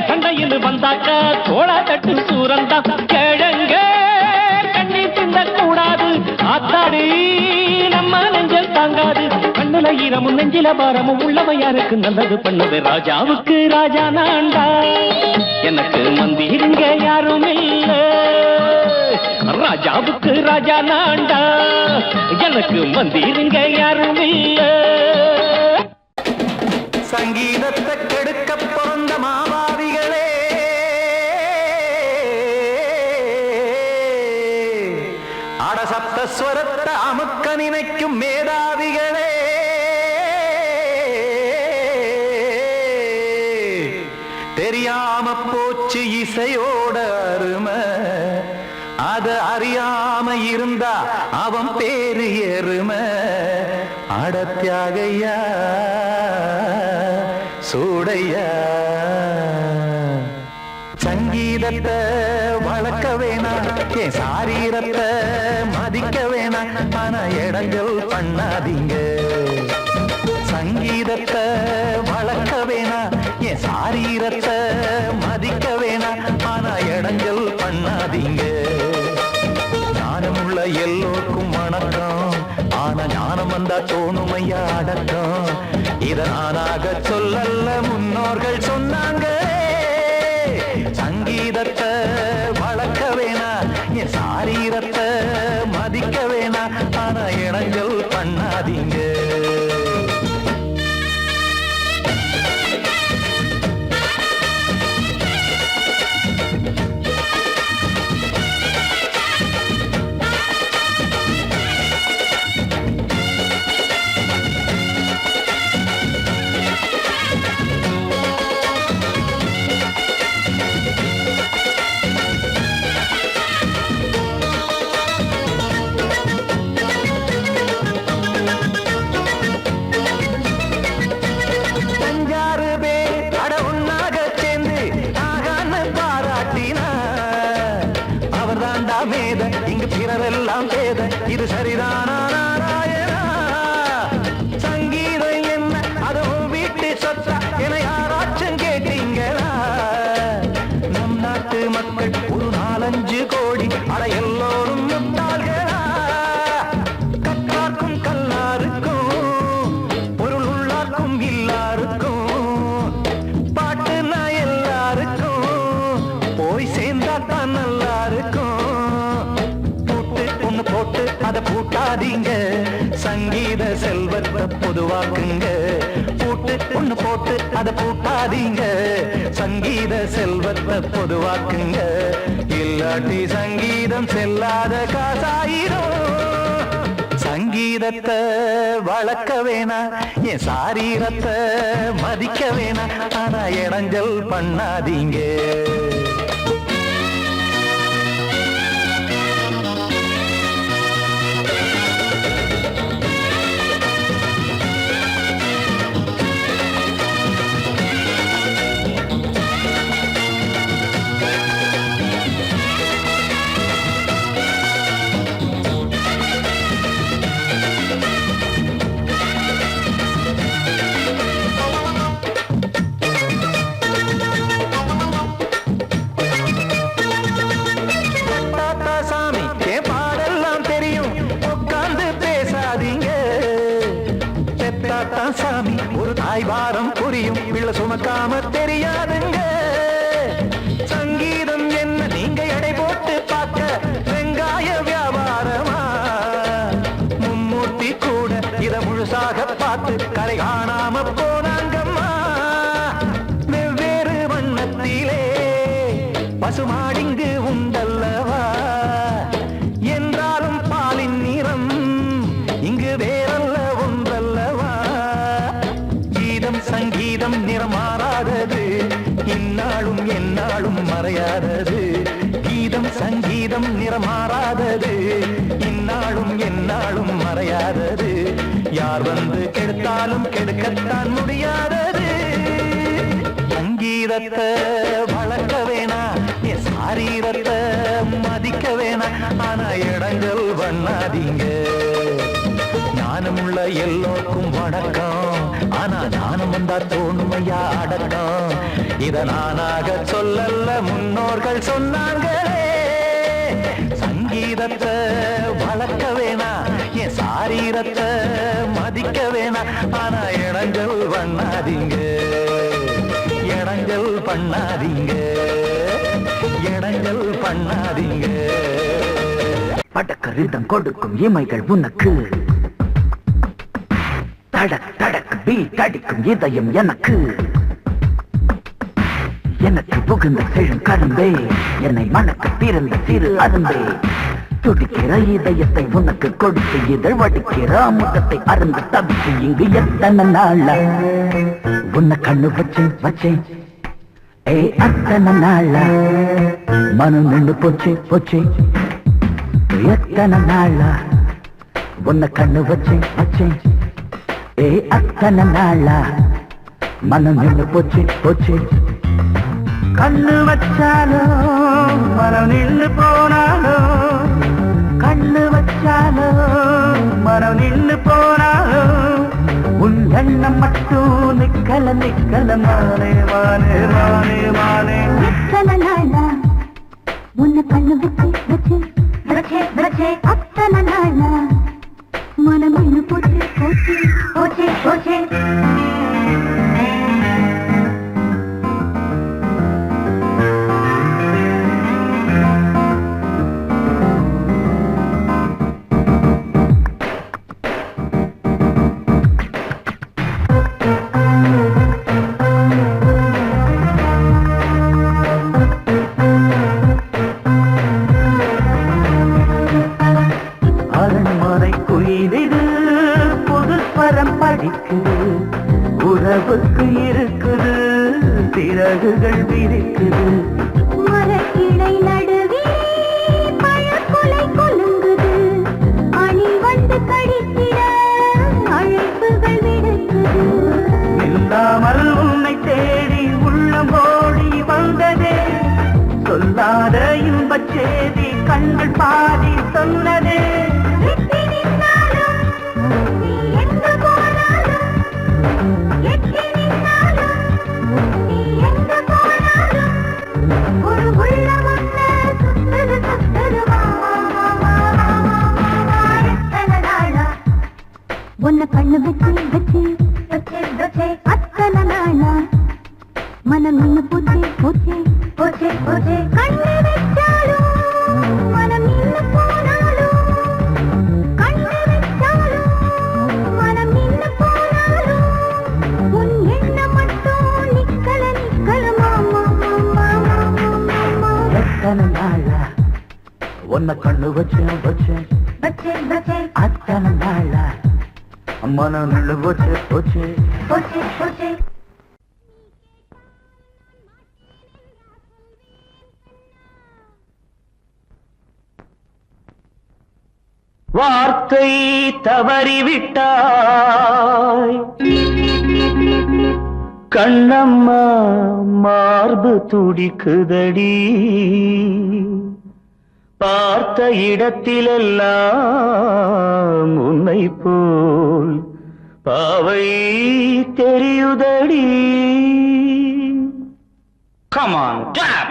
சண்டையில் வந்தாக்கா தோளா தட்டு சூரன் தான் கிழங்க கண்ணி தின்ன கூடாது ஆத்தாடி நம்ம நெஞ்சல் தாங்காது கண்ணுல ஈரமும் நெஞ்சில பாரமும் உள்ளவன் யாருக்கு நல்லது பண்ணது ராஜாவுக்கு ராஜா நான்டா எனக்கு மந்திருங்க யாரும் இல்ல ராஜாவுக்கு ராஜா நான்டா எனக்கு மந்திருங்க யாரும் இல்ல சங்கீதத்தை கெடுக்க பிறந்த மாவாதிகளே அடசப்த ஸ்வரத்தை அமுக்க நினைக்கும் மேதாவிகளே தெரியாம போச்சு இசையோட அருமை அத அறியாம இருந்தா அவன் பேரு எருமை அடத்தியாகையா சூடையா சங்கீதத்தை வளர்க்க வேணாம் என் சாரீரத்தை மதிக்க வேணாம் ஆனா இடங்கள் பண்ணாதீங்க சங்கீதத்தை வளர்க்க வேணாம் என் சாரீரத்தை மதிக்க வேணாம் ஆனா இடங்கள் பண்ணாதீங்க ஞானமுள்ள எல்லோருக்கும் வணக்கம் ஆனா ஞானம் வந்தா தோணுமையா அடக்கம் இத நானாக சொல்லல்ல முன்னோர்கள் சொன்னாங்க சங்கீதத்தை வளர்க்க வேணா என் சாரீரத்தை மதிக்க வேணா ஆனா இணங்கள் பண்ணாதீங்க இங்கு பிறரெல்லாம் பேத இது சரிதானா நாராயணா சங்கீதம் என்ன அதுவும் வீட்டு சொத்தா என யாராச்சும் கேட்டீங்களா நம் நாட்டு மக்கள் ஒரு 4-5 கோடி அட எல்லோரும் முட்டாள்களா கற்றார்க்கும் கல்லாருக்கும் பொருள் உள்ளார்க்கும் இல்லாருக்கும் பாட்டுனா எல்லாருக்கும் போய் சேர்ந்தா தான் நல்லா இருக்கும் போட்டு அத பூட்டாதீங்க சங்கீத செல்வத்தை பொதுவாக்குங்க பூட்டு ஒண்ணு போட்டு அத பூட்டாதீங்க சங்கீத செல்வத்தை பொதுவாக்குங்க இல்லாட்டி சங்கீதம் செல்லாத காசாயிரும் சங்கீத சங்கீதத்தை வளர்க்க வேணா என் சாரீரத்தை மதிக்க வேணா ஆனா இடைஞ்சல் பண்ணாதீங்க சாமி ஒரு தாய் வாரம் புரியும் பிள்ளை சுமக்காம தெரியாதுங்க சங்கீதம் என்ன நீங்க எடை போட்டு பார்க்க வெங்காய வியாபாரமா மும்மூர்த்தி கூட இத முழுசாக பார்த்து கரை காணாம போனாங்கம்மா வெவ்வேறு வண்ணத்திலே பசுமாடிங்கு உண்டல்லவா என்றாலும் பாலின் நிறம் இங்கு வேறல்ல ஒன்றல்லவா சங்கீதம் நிறமாறாதது இந்நாளும் எந்நாளும் மறையாதது கீதம் சங்கீதம் நிறமாறாதது இந்நாளும் எந்நாளும் மறையாதது யார் வந்து கெடுத்தாலும் கெடுக்கத்தான் முடியாதது சங்கீதத்தை வளர்க்க வேணா என் சாரீரத்தை மதிக்க வேணா ஆனா இடங்கள் பண்ணாதீங்க ஞானமுள்ள எல்லோருக்கும் வணக்கம் ஆனா ஞானம் வந்தா தோணுமையா அடக்கம் இத நானாக சொல்லல முன்னோர்கள் சொன்னாங்களே சங்கீதத்தை வளர்க்க வேணா என் சாரீரத்தை மதிக்க வேணா ஆனா இடங்கள் பண்ணாதீங்க இடங்கள் பண்ணாதீங்க இடங்கள் பண்ணாதீங்க படக்கரிதம் கொடுக்கும் இமைகள் உனக்கு தடக் தடக் பீட் அடிக்கும் இதயம் எனக்கு எனக்கு புகுந்த செழும் கரும்பே என்னை மணக்க பிறந்த சிறு அரும்பே துடிக்கிற இதயத்தை உனக்கு கொடுத்து இதழ் வடிக்கிற முகத்தை அருந்த தவிச்சு இங்கு எத்தனை நாள உன்னை கண்ணு வச்சேன் வச்சேன் ஏ அத்தனை நாள மனம் நின்று போச்சு போச்சு எத்தனை நாள உன்னை கண்ணு வச்சேன் வச்சேன் ஏ அத்தனை நாளா மனம் நின்று போச்சு போச்சு கண்ணு வச்சாலும் மனம் நின்று போனாலும் கண்ணு வச்சாலும் மனம் நின்று போனாலும் உன் எண்ணம் மட்டும் நிக்கல நிக்கல மானே மானே மானே மானே எத்தனை நாளா உன்னை கண்ணு வச்சு வச்சு வச்சே வச்சே அத்தனை நாளா மனம் நின்று போச்சு போச்சு போச்சு போச்சு உறவுக்கு இருக்குது பிறகுகள் விரிக்குது மரக்கிளை நடுவே பழக்குலை கொலுங்குது அணி வந்து கடித்திட அழைப்புகள் விடுக்குது இல்லாமல் உன்னை தேடி உள்ளம் ஓடி வந்ததே சொல்லாத இன்பச் செய்தி கண்கள் பாதி சொன்னதே உன்னை கண்ணு வச்சு வச்சு வச்சே வச்சே அத்தனை நாளா மனம் நின்னு போச்சே போச்சே போச்சே போச்சே கண்ணு வச்சாலும் மனம் நின்னு போனாலும் கண்ணு வச்சாலும் மனம் நின்னு போனாலும் உன் எண்ணம் மட்டும் நிக்கல நிக்கல மாமா மாமா மாமா எத்தனை நாளா உன்னை கண்ணு வச்சு வச்சு வச்சே வச்சே அத்தனை நாளா மனம் போச்சு போச்சு போச்சு போச்சு வார்த்தை தவறிவிட்டாய் கண்ணம்மா மார்பு துடிக்குதடி பார்த்த இடத்திலெல்லாம் உன்னை போல் பாவை தெரியுதடி. Come on, tap!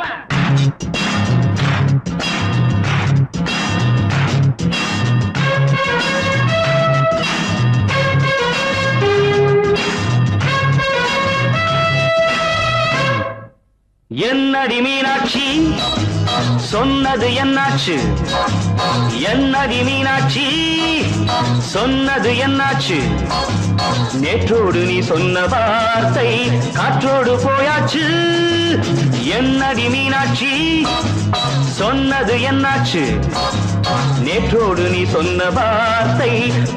என்னடி மீனாட்சி சொன்னது என்னாச்சு? என்னடி மீனாட்சி சொன்னது என்னாச்சு? நேற்றோடு நீ சொன்ன வார்த்தை காற்றோடு போயாச்சு. என்னடி மீனாட்சி சொன்னது என்னாச்சு? நேற்றோடு நீ சொன்ன வார்த்தை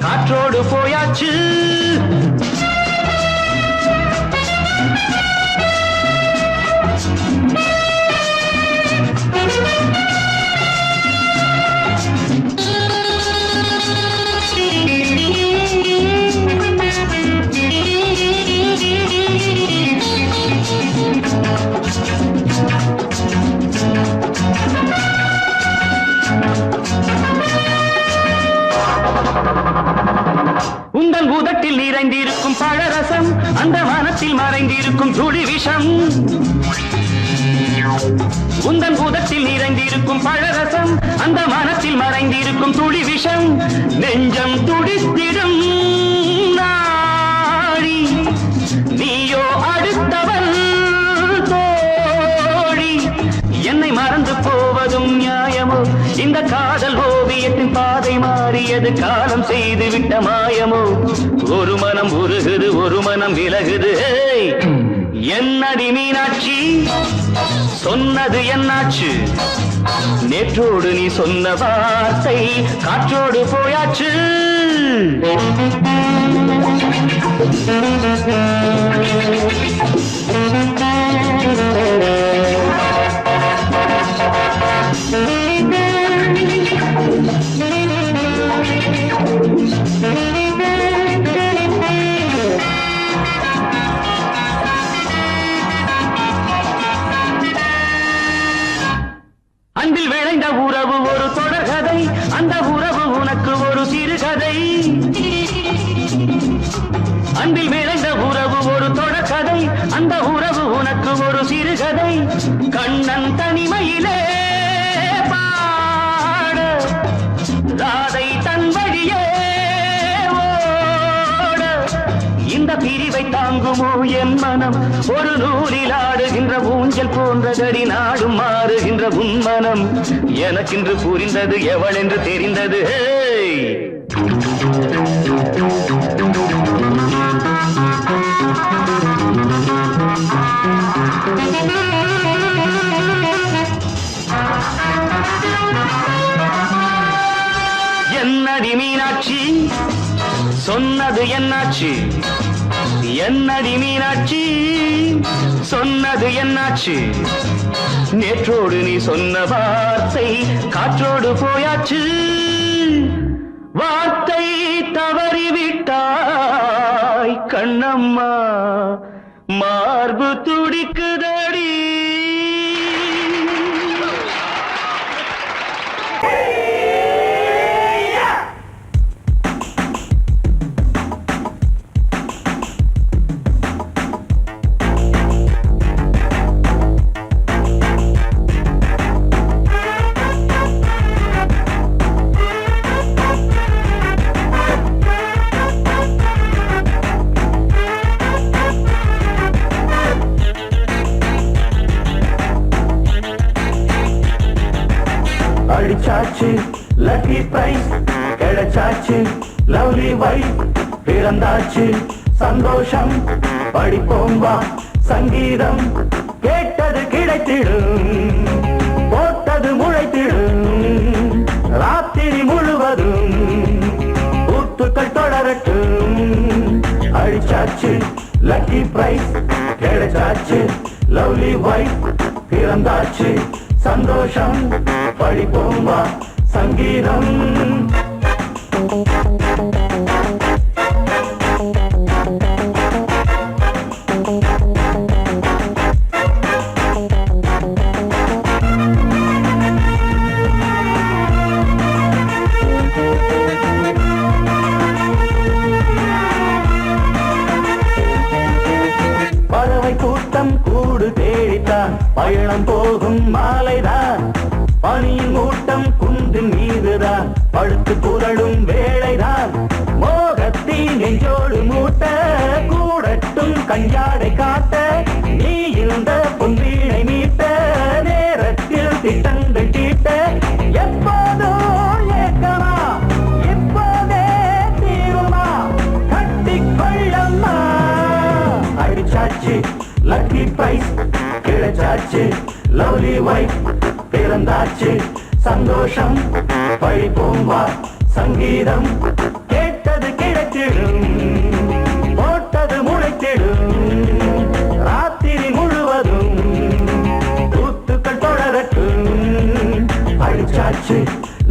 காற்றோடு போயாச்சு. உந்தன் உதட்டில் நிறைந்திருக்கும் பழரசம் அந்த மனத்தில் மறைந்திருக்கும் துளி விஷம். உந்தன் உதட்டில் நிறைந்திருக்கும் பழரசம் அந்த மனத்தில் மறைந்திருக்கும் துளி விஷம். நெஞ்சம் துடித்திடும் நாடி நீயோ அடுத்தவள் தோழி. என்னை மறந்து போவதும் நியாயமோ? இந்த காதல் ஓவியத்தின் பாதை மாறியது காலம் செய்து விட்ட மாயமோ? ஒரு மனம் உருகுது ஒரு மனம் விலகுது. என்னடி மீனாட்சி சொன்னது என்னாச்சு? நேற்றோடு நீ சொன்ன வார்த்தை காற்றோடு போயாச்சு. அன்பில் விளைந்த உறவு ஒரு தொடர்கதை, அந்த உறவு உனக்கு ஒரு சிறுகதை. அன்பில் விளைந்த உறவு ஒரு தொடர்கதை, அந்த உறவு உனக்கு ஒரு சிறுகதை. கண்ணன் தனிமையிலே பாட ராதை தன் வழியே ஓட. இந்த பிரிவை தாங்குமோ என் மனம்? ஒரு நூலில் ஆடுகின்ற ஊஞ்சல் போன்றதடி நாடும் மாறுகின்ற உன்மனம். எனக்கென்று புரிந்தது எவள் என்று தெரிந்தது. என்னடி மீனாட்சி சொன்னது என்னாச்சு? என்னடி மீனாட்சி சொன்னது என்னாச்சு? நேற்றோடு நீ சொன்ன வார்த்தை காற்றோடு போயாச்சு. வார்த்தை தவறிவிட்டாய் கண்ணம்மா மார்பு துடிக்குதடி. அடிச்சாச்சு லக்கி பிரைஸ் கிடைச்சாச்சு லவ்லி வைஃப் பிறந்தாச்சு சந்தோஷம் படிப்போம் வா சங்கீதம் கேட்டது கிடைத்திடும் போட்டது முளைத்திடும் ராத்திரி முழுவதும் ஊத்துக்கள் தொடரட்டும் கிடைச்சாச்சு லக்கி பிரைஸ் கிடைச்சாச்சு லவ்லி வைஃப் பிறந்தாச்சு சந்தோஷம் படிப்போம் வா சங்கீதம் பறவை கூட்டம் கூடு தேடித்தான் பயணம் போகும் மாலைதான் பனியின் மூட்டம் குன்றின் மீதுதான் படுத்து புரளும் வேளைதான் மோகத்தின் நெஞ்சோடு மூட்ட கூடட்டும் கஞ்சாடை காட்ட நீ இருந்த பொன்வீணை மீட்ட நேரத்தில் திட்டங்கள் தீட்ட எப்போதோ ஏக்கமா இப்போதே தீருமா கட்டிக்கொள்ளம்மா அடிச்சாச்சு லக்கி பிரைஸ் கிடைச்சாச்சு லவ்லி வைஃப் பிறந்தாச்சு சந்தோஷம் படிப்போம் வா சங்கீதம் கேட்டது கிடைத்திடும் போட்டது முளைத்திடும் ராத்திரி முழுவதும் கூத்துக்கள் தொடரட்டும் அடிச்சாச்சு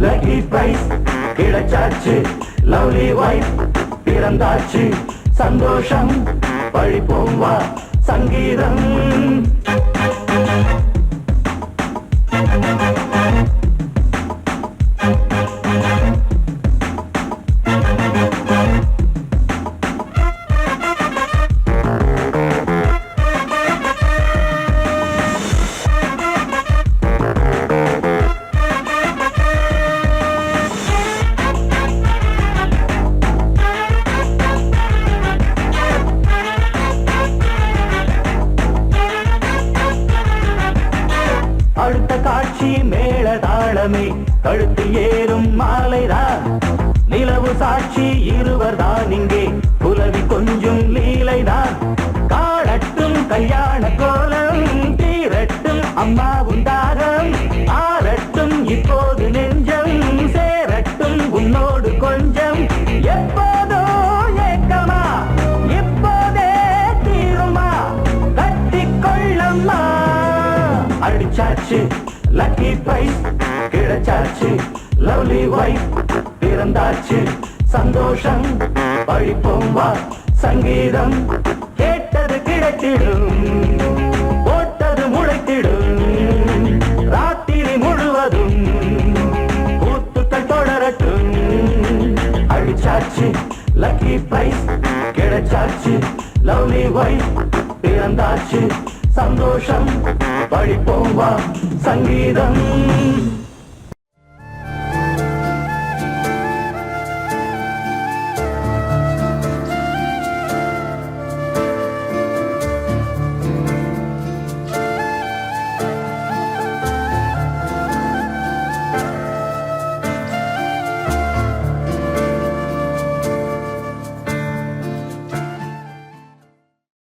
லக்கி பிரைஸ் கிடைச்சாச்சு லவ்லி வைஃப் பிறந்தாச்சு சந்தோஷம் படிப்போம் வா சங்கீதம் அடுத்த காட்சி மேள தாளமே கழுத்தில் ஏறும் மாலைதான் நிலவு சாட்சி இருவர் தான் இங்கே புலவி கொஞ்சம் லீலைதான் காணட்டும் கல்யாண கோலம் தீரட்டும் அம்மாவும் தாகம் ஆரட்டும் இப்போது நெஞ்சம் சேரட்டும் உன்னோடு கொஞ்சம் எப்போதோ ஏக்கமா இப்போதே தீருமா கட்டிக்கொள்ளம்மா அடிச்சாச்சு லக்கி பிரைஸ் கிடைச்சாச்சு லவ்லி வைஃப் பிறந்தாச்சு சந்தோஷம் படிப்போம் வா சங்கீதம் கேட்டது கிடைத்திடும் போட்டது முளைத்திடும் ராத்திரி முழுவதும் கூத்துக்கள் தொடரட்டும் அடிச்சாச்சு லக்கி பிரைஸ் கிடைச்சாச்சு லவ்லி வைஃப் பிறந்தாச்சு சந்தோஷம் படிப்போம் வா சங்கீதம்